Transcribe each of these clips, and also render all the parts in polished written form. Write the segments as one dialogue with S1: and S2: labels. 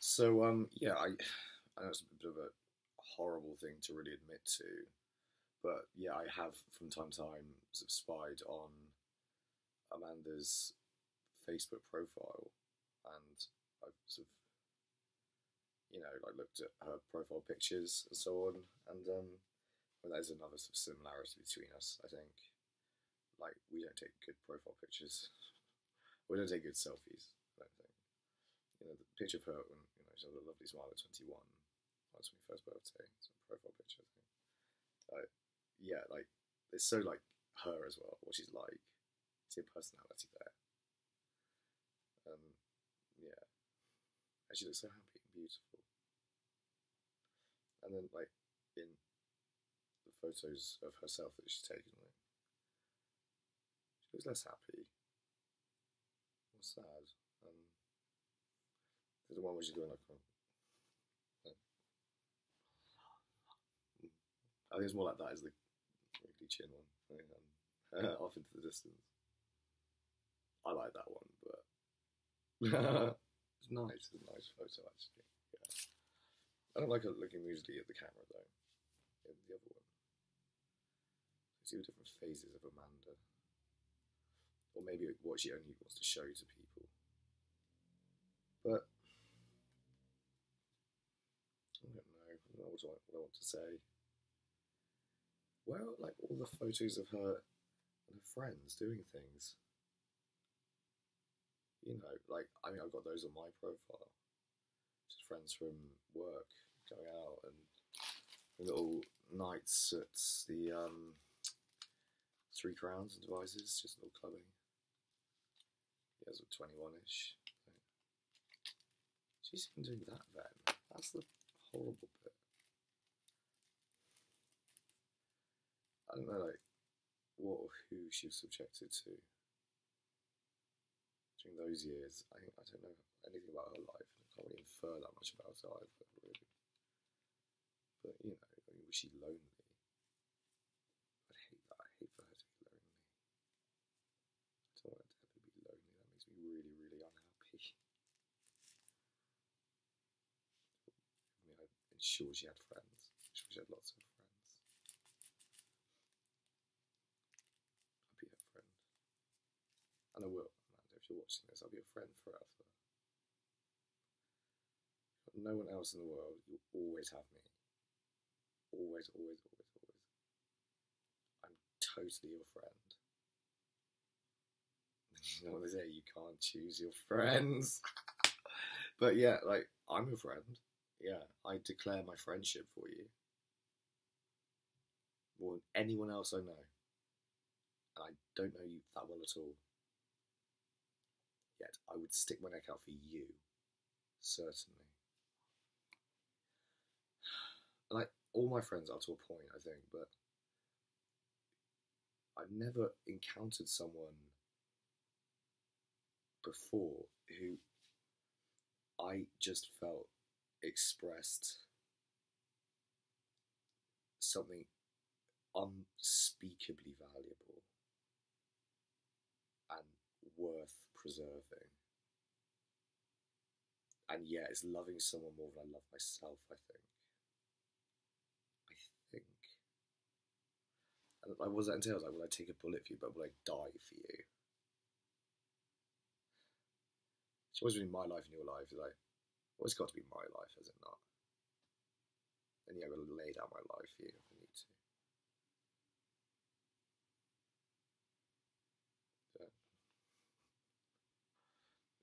S1: Yeah, I know it's a bit of a horrible thing to really admit to, but yeah, I have from time to time sort of spied on Amanda's Facebook profile, and I've sort of, like looked at her profile pictures and so on, and well, there's another sort of similarity between us. I think, like, we don't take good profile pictures. We don't take good selfies. I don't think. The picture of her when she had a lovely smile at 21, on her 21st birthday. It's a profile picture, I think. Yeah, like it's so like her as well. What she's like, see a personality there. Um, yeah, and she looks so happy and beautiful. And then like in the photos of herself that she's taken, like she looks less happy, more sad. There's the one where she's going like, I think it's more like that as the wrinkly chin one. Off into the distance. I like that one, but it's nice. It's a nice photo actually. Yeah. I don't like her looking usually at the camera though. In the other one, I see the different phases of Amanda, or maybe what she only wants to show to people. But I don't know. I don't know what I want to say. Well, like all the photos of her and her friends doing things. Like I've got those on my profile. Just friends from work going out and little nights at the Three Crowns and Devices, just a little clubbing. Yeah, I was 21-ish. She's been doing that then. That's the horrible bit. I don't know, like, what or who she was subjected to during those years. I don't know anything about her life. I can't really infer that much about her either, really. But, was she lonely? I'd hate that. I hate for her to be lonely. I don't want her to ever be lonely. That makes me really, really unhappy. I'm sure she had friends. I'm sure she had lots of friends. I'll be her friend. And I will, Amanda, if you're watching this, I'll be a friend forever. No one else in the world, you'll always have me. Always, always, always, always. I'm totally your friend. You know what they say, you can't choose your friends. But yeah, like, I'm your friend. Yeah, I declare my friendship for you. More than anyone else I know. And I don't know you that well at all. Yet I would stick my neck out for you. Certainly. Like, all my friends are to a point, I think, but I've never encountered someone before who I just felt expressed something unspeakably valuable and worth preserving. And yeah, it's loving someone more than I love myself, I think. And like, what does that entail? Like, will I take a bullet for you, but will I die for you? It's always been my life and your life. Like, well, it's got to be my life, has it not? And yeah, I'm going to lay down my life for you if I need to.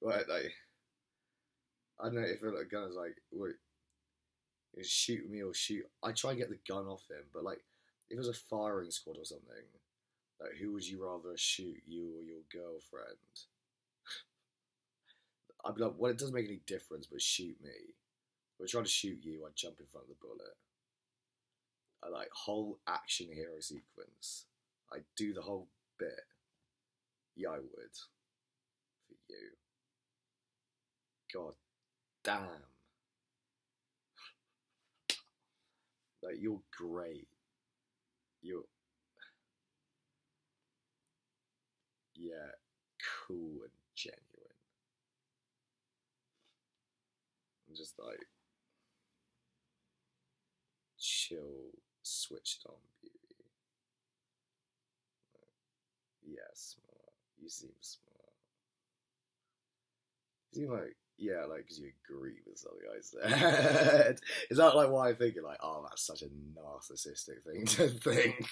S1: Right, like, I don't know if a gun is like, wait, shoot me or shoot. I try and get the gun off him, but like, if it was a firing squad or something, like, who would you rather shoot, you or your girlfriend? I'd be like, well, it doesn't make any difference, but shoot me. If we're trying to shoot you, I'd jump in front of the bullet. I like whole action hero sequence. I'd do the whole bit. Yeah, I would. For you. God damn. Like, you're great. You're, yeah, cool and genuine. and just like chill, switched on beauty. Yeah, smart. You seem smart. You seem like, yeah, like, because you agree with something I said. Is that like why I think you're like, oh, that's such a narcissistic thing to think?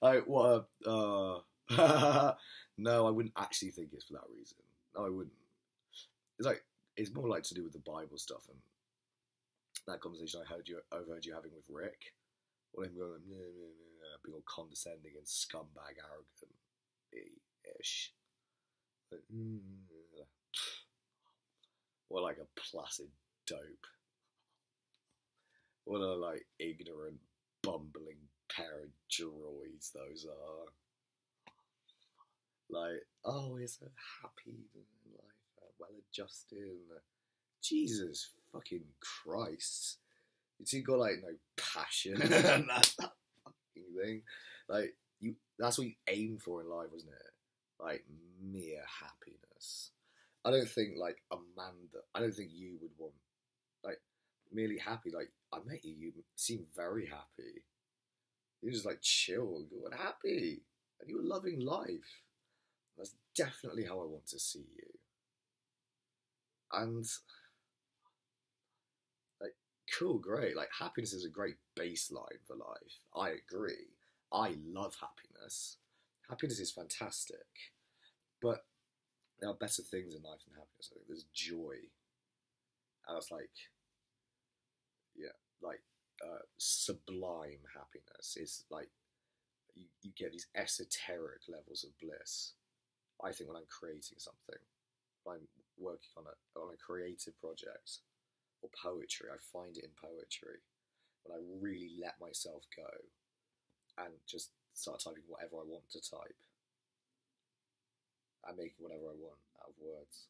S1: Like, what no, I wouldn't actually think it's for that reason. No, I wouldn't. It's like, it's more like to do with the Bible stuff and that conversation overheard you having with Rick. Or him going, being all condescending and scumbag arrogant-ish. Like, what, like a placid dope. What a, like, ignorant, bumbling pair of droids those are. Like, oh, we're so happy in life, well adjusted. Jesus fucking Christ. You two got, like, no passion and that fucking thing. Like, that's what you aim for in life, wasn't it? Like, mere happiness. I don't think, like, I don't think you would want, like, merely happy. Like, I met you, you seem very happy. You were just, like, chill, you were happy. And you were loving life. That's definitely how I want to see you. And, like, cool, great. Like, happiness is a great baseline for life. I agree. I love happiness. Happiness is fantastic. But there are better things in life than happiness. I think there's joy. And that's like, yeah, like sublime happiness. It's like you get these esoteric levels of bliss. I think when I'm creating something, when I'm working on a creative project or poetry, I find it in poetry when I really let myself go and just start typing whatever I want to type. I'm making whatever I want out of words.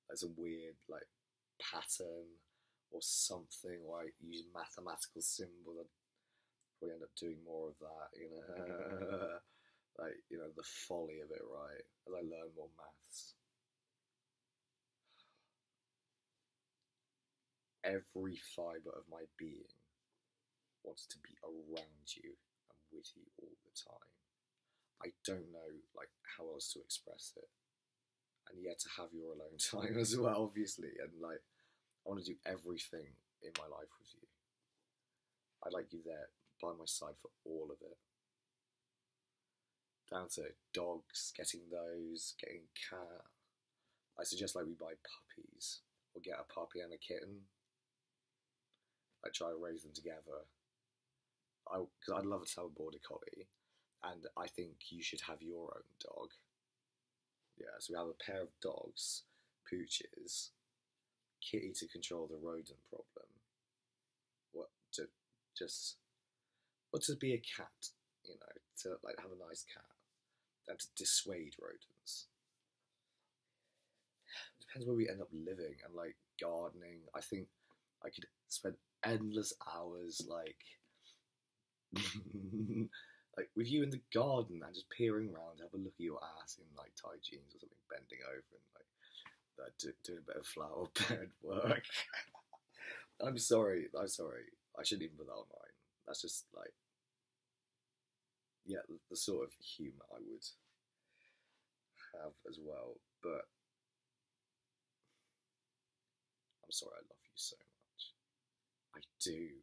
S1: There's a weird, like, pattern or something, or I use mathematical symbol. I'd probably end up doing more of that, you know. Like, you know, the folly of it, right? As I learn more maths. Every fibre of my being wants to be around you and with you all the time. I don't know, like, how else to express it. And yet to have your alone time as well, obviously. And, like, I want to do everything in my life with you. I'd like you there by my side for all of it. Down to dogs, getting cat. I suggest, like, we buy puppies. Or get a puppy and a kitten. Like, try to raise them together. Because I'd love to have a border collie. And I think you should have your own dog. Yeah, so we have a pair of dogs, pooches, Kitty to control the rodent problem. To be a cat, you know, to, like, have a nice cat, and to dissuade rodents. It depends where we end up living and, like, gardening. I think I could spend endless hours, like, like, with you in the garden and just peering around, have a look at your ass in, like, tight jeans or something, bending over and, like, doing a bit of flower bed work. I'm sorry. I shouldn't even put that online. That's just, like, yeah, the sort of humour I would have as well. But I'm sorry, I love you so much. I do.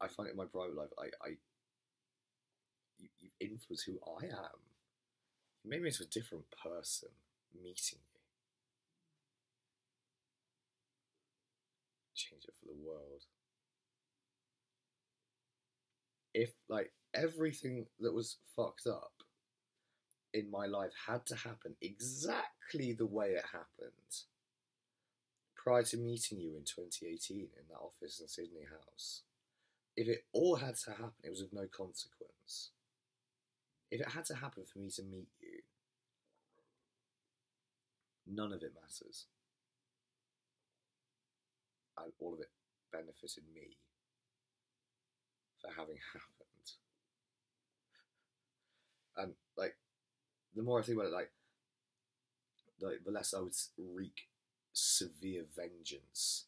S1: I find it in my private life, you've influenced who I am. You made me into a different person meeting you. Change it for the world. If, like, everything that was fucked up in my life had to happen exactly the way it happened prior to meeting you in 2018 in that office in Sydney House, if it all had to happen, it was of no consequence. If it had to happen for me to meet you, none of it matters. And all of it benefited me for having happened. And, like, the more I think about it, like, the less I would wreak severe vengeance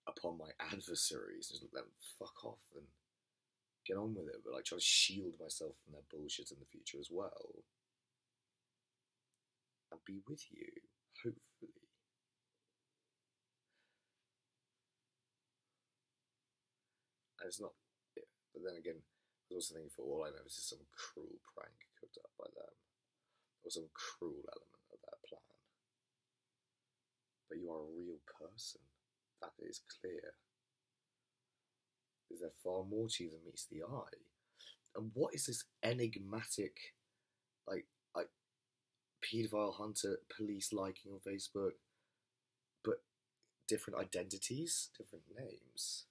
S1: upon my adversaries, just let them fuck off and get on with it, but like try to shield myself from their bullshit in the future as well, and be with you, hopefully. And it's not, yeah, but then again, I was also thinking, for all I know, this is some cruel prank cooked up by them, or some cruel element of their plan. But you are a real person, that is clear. Is there far more to you than meets the eye? And what is this enigmatic, like paedophile hunter police liking on Facebook, but different identities, different names,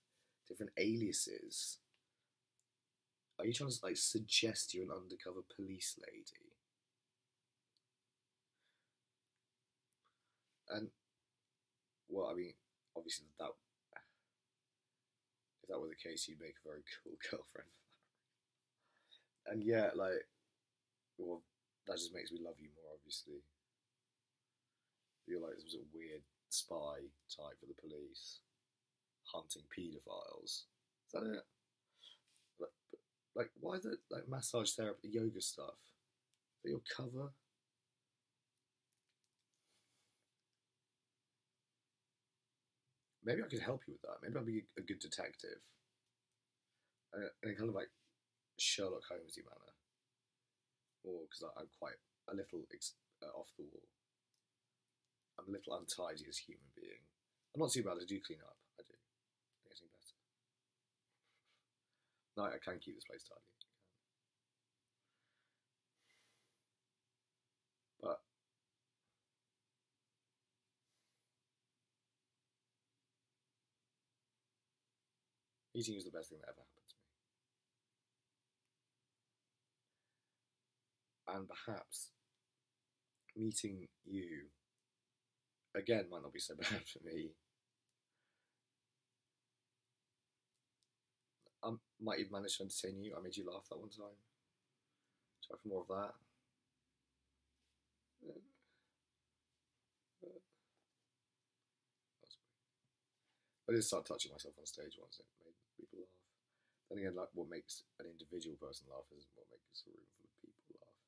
S1: different aliases? Are you trying to like suggest you're an undercover police lady? And well, I mean, obviously that if that were the case, you'd make a very cool girlfriend. And yeah, like, well, that just makes me love you more, obviously. You're like some sort of weird spy type for the police, hunting paedophiles. Is that it? Like, why the like massage therapy, yoga stuff? Is that your cover? Maybe I could help you with that. Maybe I'll be a good detective. In a kind of like Sherlock Holmesy manner. Or because I'm quite a little off the wall. I'm a little untidy as a human being. I'm not too bad. I do clean up. I do. I'm getting better. No, I can keep this place tidy. But eating is the best thing that ever happened to me. And perhaps meeting you again might not be so bad for me. I might even manage to entertain you. I made you laugh that one time. Try for more of that. I did start touching myself on stage once. It made people laugh. Then again, like what makes an individual person laugh isn't what makes a room full of people laugh.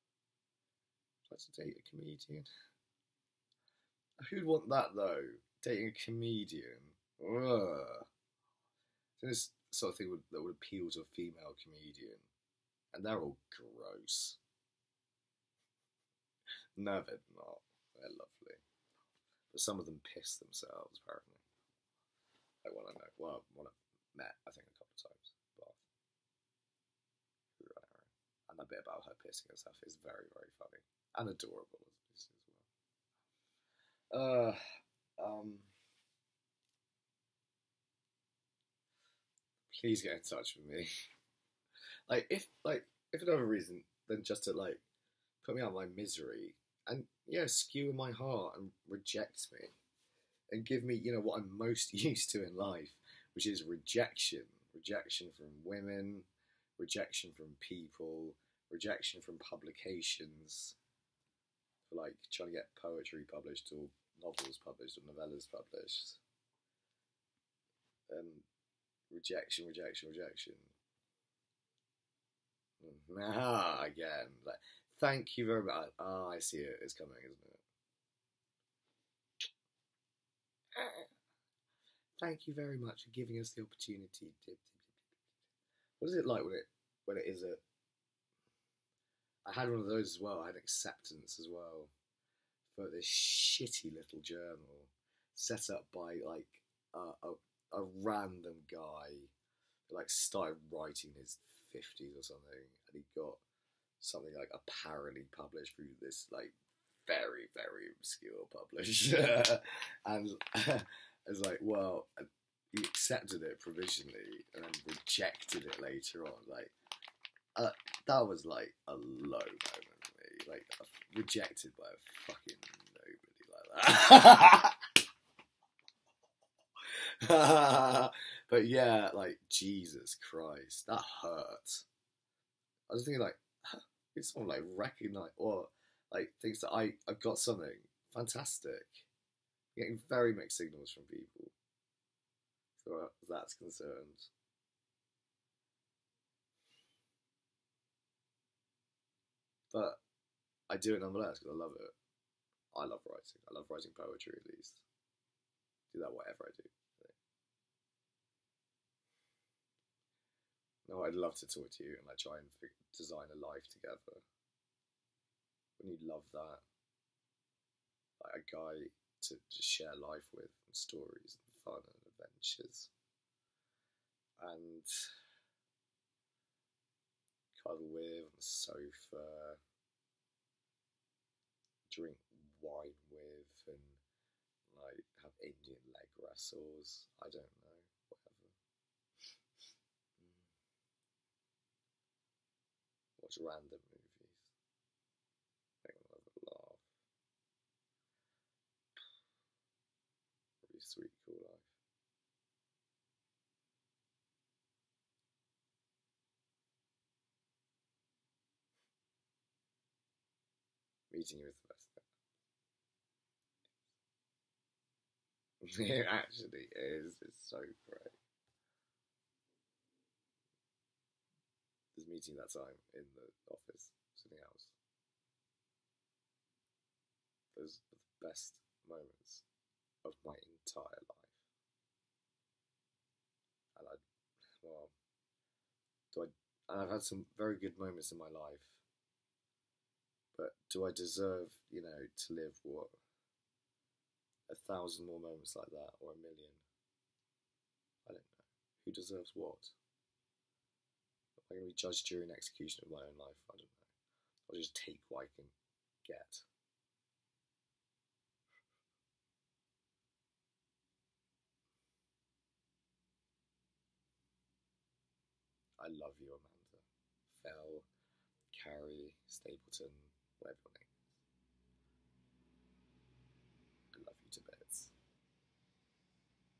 S1: Try to date a comedian. Who'd want that though? Dating a comedian. Ugh. This sort of thing that would appeal to a female comedian, and they're all gross. No, they're not. They're lovely, but some of them piss themselves. Apparently, I want to know. Well, one I've met, I think, a couple of times. But and that bit about her pissing herself is very, very funny and adorable as well. Please get in touch with me. if for no other reason than just to like put me out of my misery and yeah, skewer my heart and reject me and give me, you know, what I'm most used to in life, which is rejection. Rejection from women, rejection from people, rejection from publications, for like trying to get poetry published or novels published or novellas published. And rejection. Ah, again. Like, thank you very much. Ah, I see it. It's coming, isn't it? Thank you very much for giving us the opportunity to. What is it like when it is a? I had one of those as well. I had acceptance as well for this shitty little journal set up by like a random guy who like started writing in his 50s or something, and he got something like apparently published through this like very, very obscure publisher. And it's like, well, he accepted it provisionally and then rejected it later on. Like, that was like a low moment for me. Like, rejected by a fucking nobody like that. But yeah, like, Jesus Christ, that hurt. I was thinking, like, it's someone like recognize or like thinks that I've got something fantastic. Getting very mixed signals from people. So as that's concerned. But I do it nonetheless because I love it. I love writing. I love writing poetry at least. Do that whatever I do. No, I'd love to talk to you and like try and design a life together. Wouldn't you love that? Like a guy to just share life with, and stories and fun and adventures, and cuddle with on the sofa, drink wine with, and like have Indian leg wrestles. I don't know, whatever. Watch random movies. Make one another laugh. Really sweet, cool life. Meeting you is the best thing. It actually is. It's so great. Just meeting that time in the office, something else. Those are the best moments of my entire life. And well, and I've had some very good moments in my life. But do I deserve, to live what? 1,000 more moments like that, or 1,000,000? I don't know. Who deserves what? Am I going to be judged during execution of my own life? I don't know. I'll just take what I can get. I love you, Amanda. Fell, Carrie, Stapleton, whatever your name is. I love you to bits.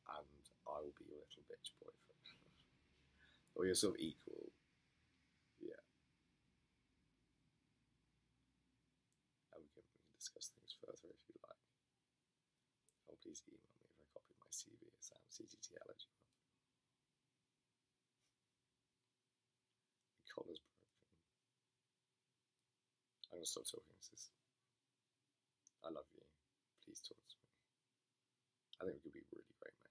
S1: And I will be your little bitch boyfriend. Or you're sort of equal. Yeah. And we can discuss things further if you like. Oh, please email me if I copy my CV at samcttl@gmail.com. The collar's broken. I'm gonna stop talking, sis. I love you. Please talk to me. I think we could be really great mates.